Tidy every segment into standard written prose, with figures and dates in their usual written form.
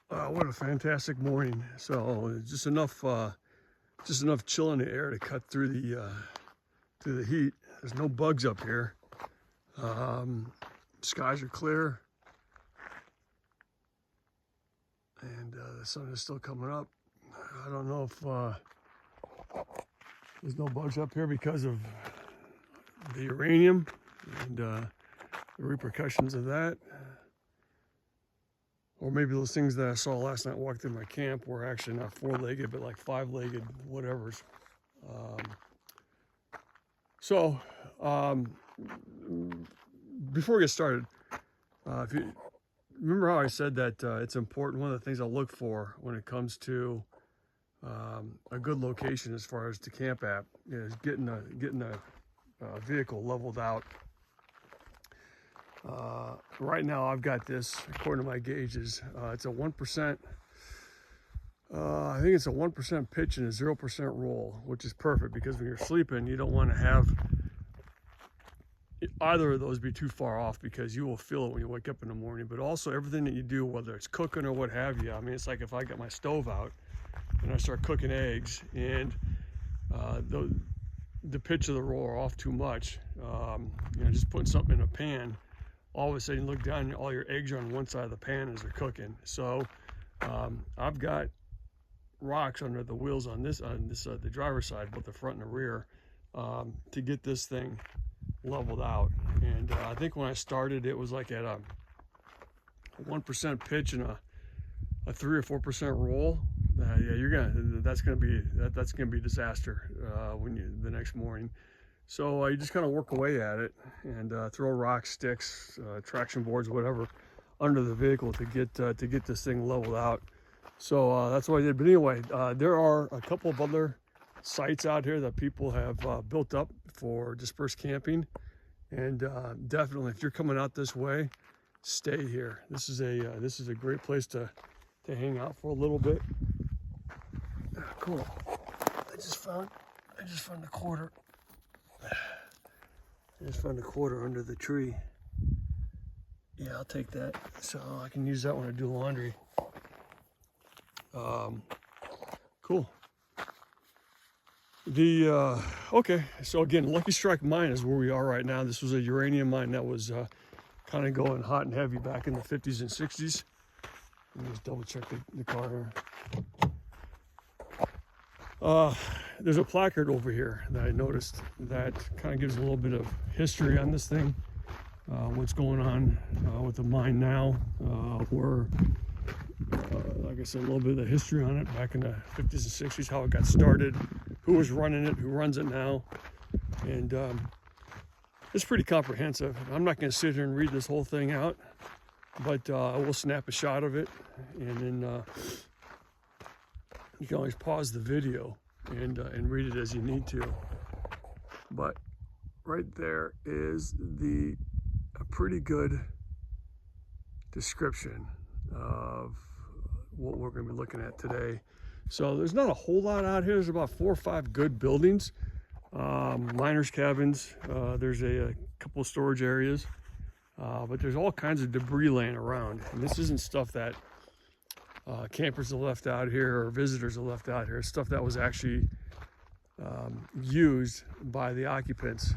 What a fantastic morning. So just enough chill in the air to cut through the heat. There's no bugs up here. Skies are clear, and the sun is still coming up. I don't know if there's no bugs up here because of the uranium and the repercussions of that. Or maybe those things that I saw last night walked through my camp were actually not four-legged, but like five-legged whatevers. Before we get started, if you remember how I said that it's important, one of the things I look for when it comes to a good location as far as to camp at is getting a vehicle leveled out. Right now I've got this, according to my gauges, it's a 1%, I think it's a 1% pitch and a 0% roll, which is perfect because when you're sleeping, you don't want to have either of those be too far off because you will feel it when you wake up in the morning. But also everything that you do, whether it's cooking or what have you, I mean, it's like if I get my stove out and I start cooking eggs and the pitch of the roll are off too much, just putting something in a pan, all of a sudden you look down and all your eggs are on one side of the pan as they're cooking. So I've got rocks under the wheels on the driver's side, both the front and the rear, to get this thing leveled out. And I think when I started, it was like at a 1% pitch and a 3 or 4% roll. Yeah, that's gonna be a disaster the next morning. So you just kind of work away at it and throw rocks, sticks, traction boards, whatever, under the vehicle to get this thing leveled out. So that's what I did. But anyway, there are a couple of other sites out here that people have built up for dispersed camping, and definitely, if you're coming out this way, stay here. This is a great place to hang out for a little bit. Cool. I just found a quarter. I just found a quarter under the tree. Yeah, I'll take that. So I can use that when I do laundry. Cool. Okay, so again, Lucky Strike Mine is where we are right now. This was a uranium mine that was kind of going hot and heavy back in the 50s and 60s. Let me just double check the car here. There's a placard over here that I noticed that kind of gives a little bit of history on this thing, what's going on with the mine now, like I said, a little bit of the history on it back in the 50s and 60s, how it got started, who was running it, who runs it now, and it's pretty comprehensive. I'm not going to sit here and read this whole thing out, but I will snap a shot of it, and then you can always pause the video and read it as you need to. But right there is a pretty good description of what we're going to be looking at today. So there's not a whole lot out here. There's about 4 or 5 good buildings, miners' cabins. There's a couple of storage areas, but there's all kinds of debris laying around. And this isn't stuff that campers are left out here or visitors are left out here. It's stuff that was actually used by the occupants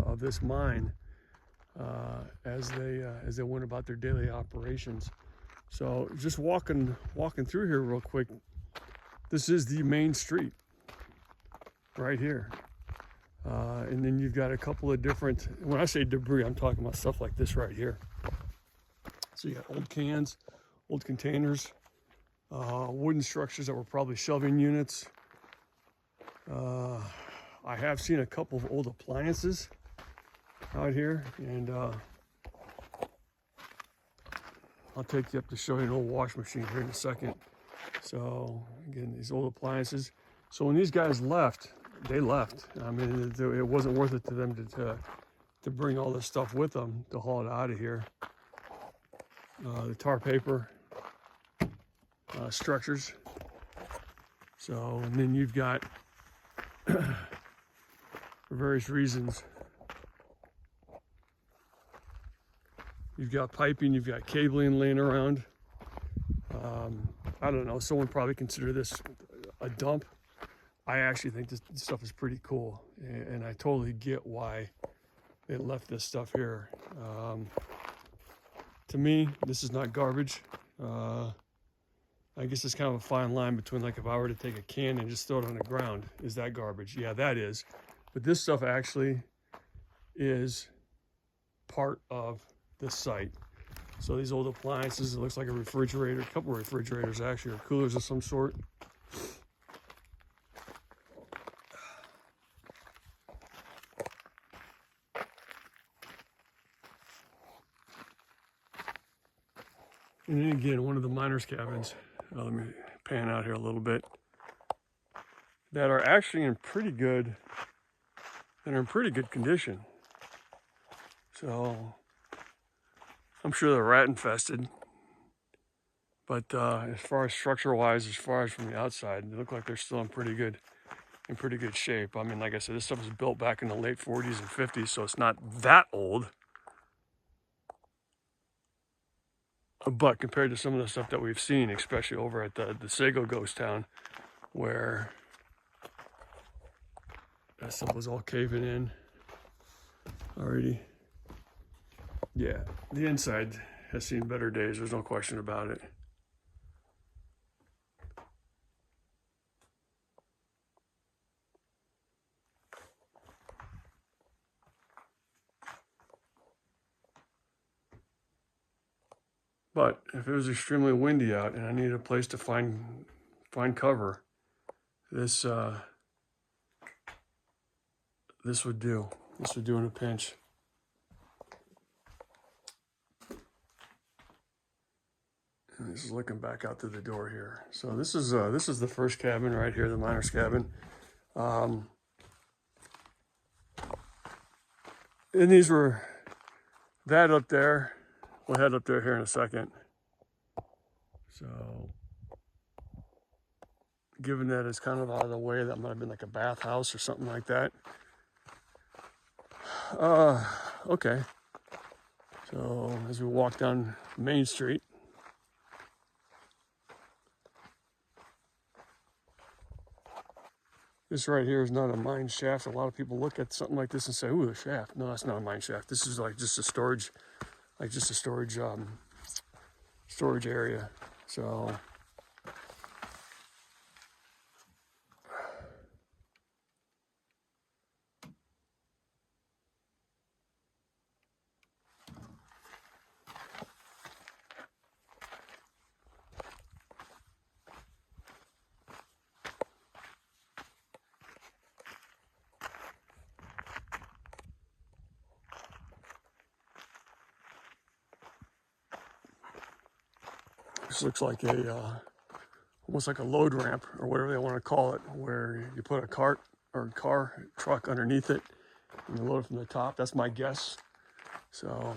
of this mine as they went about their daily operations. So just walking through here real quick, this is the main street right here. And then you've got a couple of different, when I say debris, I'm talking about stuff like this right here. So you got old cans, old containers, wooden structures that were probably shelving units. I have seen a couple of old appliances out here, and I'll take you up to show you an old wash machine here in a second. So again, these old appliances. So when these guys left, they left. I mean, it wasn't worth it to them to bring all this stuff with them to haul it out of here. The tar paper structures. So, and then you've got, for various reasons, you've got piping, you've got cabling laying around. I don't know, someone probably consider this a dump. I actually think this stuff is pretty cool, and I totally get why they left this stuff here. To me, this is not garbage. I guess it's kind of a fine line between, like, if I were to take a can and just throw it on the ground, is that garbage? Yeah, that is. But this stuff actually is part of the site. So these old appliances, it looks like a refrigerator, a couple of refrigerators actually, or coolers of some sort. And then again, one of the miners' cabins, let me pan out here a little bit, that are actually in pretty good, condition. So I'm sure they're rat infested, but as far as structure-wise, as far as from the outside, they look like they're still in pretty good shape. I mean, like I said, this stuff was built back in the late 40s and 50s, so it's not that old. But compared to some of the stuff that we've seen, especially over at the Sago ghost town, where that stuff was all caving in already. Yeah, the inside has seen better days. There's no question about it. But if it was extremely windy out and I needed a place to find cover, this would do. This would do in a pinch. And this is looking back out through the door here. So this is the first cabin right here, the miner's cabin. And these were that up there. We'll head up there here in a second. So, given that it's kind of out of the way, that might have been like a bathhouse or something like that. Okay. So, as we walk down Main Street, this right here is not a mine shaft. A lot of people look at something like this and say, "Ooh, a shaft." No, that's not a mine shaft. This is like just a storage, storage area. So this looks like a almost like a load ramp or whatever they want to call it, where you put a cart or truck underneath it and you load it from the top. That's my guess. So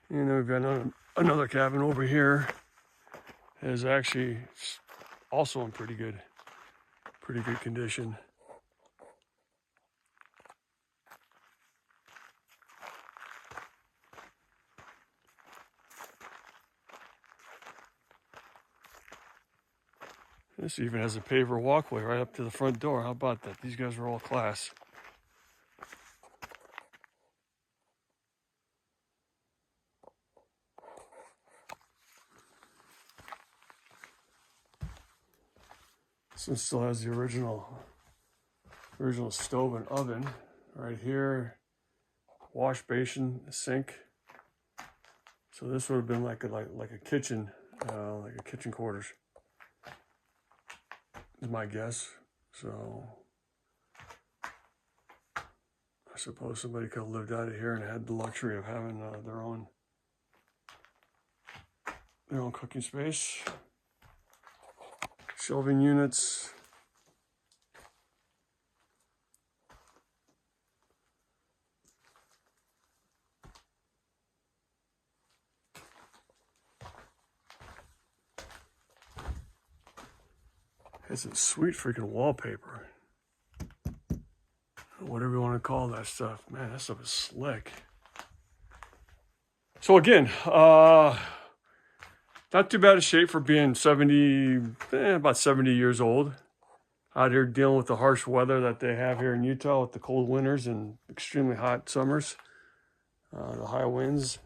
and then we've got another cabin over here. It is actually also in pretty good condition. This even has a paver walkway right up to the front door. How about that? These guys are all class. This one still has the original stove and oven right here. Wash basin, sink. So this would have been like a kitchen, like a kitchen quarters, is my guess. So I suppose somebody could have lived out of here and had the luxury of having their own cooking space. Shelving units. It's some sweet freaking wallpaper. whatever you want to call that stuff. Man, that stuff is slick. So again, not too bad a shape for being 70, about 70 years old. Out here dealing with the harsh weather that they have here in Utah with the cold winters and extremely hot summers, the high winds.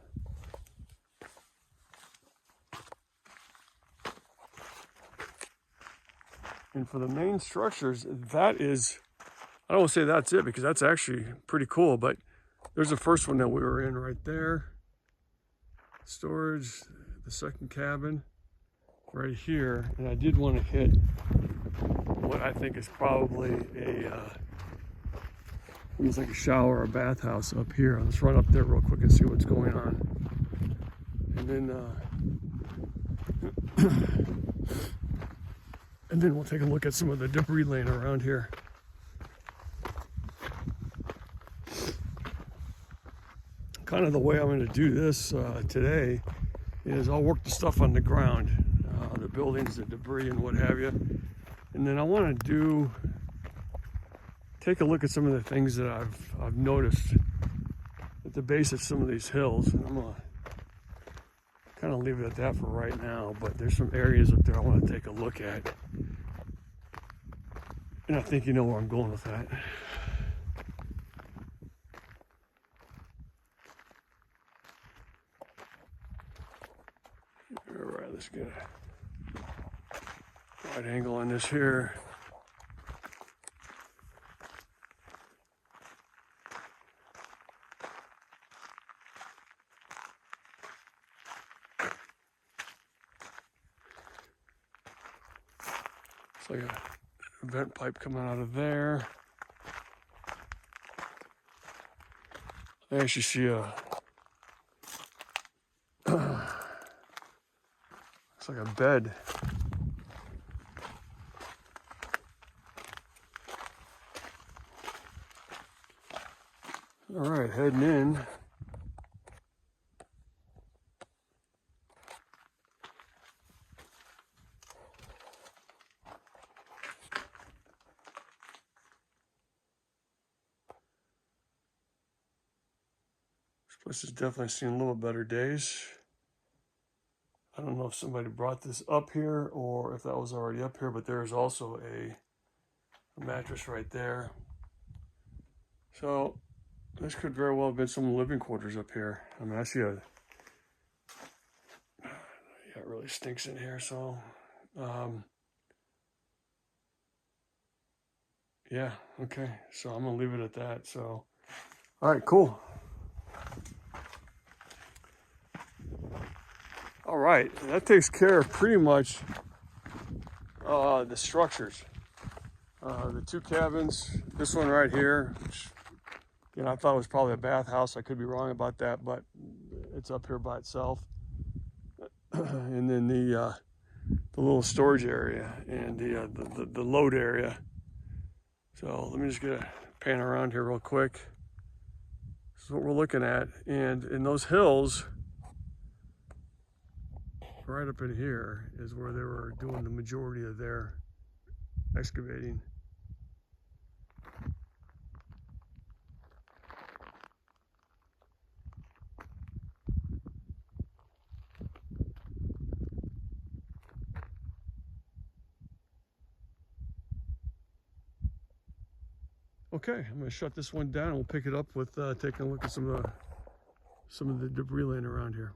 And for the main structures, that is, I don't want to say that's it because that's actually pretty cool, but there's the first one that we were in right there. Storage, the second cabin right here. And I did want to hit what I think is probably almost like a shower or bathhouse up here. Let's run up there real quick and see what's going on. And then we'll take a look at some of the debris laying around here. Kind of the way I'm going to do this today is I'll work the stuff on the ground, the buildings, the debris, and what have you. And then I want to take a look at some of the things that I've noticed at the base of some of these hills. And I'm going to kind of leave it at that for right now, but there's some areas up there I want to take a look at. And I think you know where I'm going with that. All right, let's get a wide angle on this here. It's like a vent pipe coming out of there. I actually see a looks like a bed. All right, heading in. This place has definitely seen a little better days. I don't know if somebody brought this up here or if that was already up here, but there's also a mattress right there. So this could very well have been some living quarters up here. I mean, I see yeah, it really stinks in here. So, yeah, okay. So I'm gonna leave it at that. So, all right, cool. All right, that takes care of pretty much the structures. The two cabins, this one right here, which, you know, I thought it was probably a bathhouse. I could be wrong about that, but it's up here by itself. And then the little storage area and the load area. So let me just get a pan around here real quick. This is what we're looking at. And in those hills, right up in here is where they were doing the majority of their excavating. Okay, I'm going to shut this one down and we'll pick it up with taking a look at some of the debris laying around here.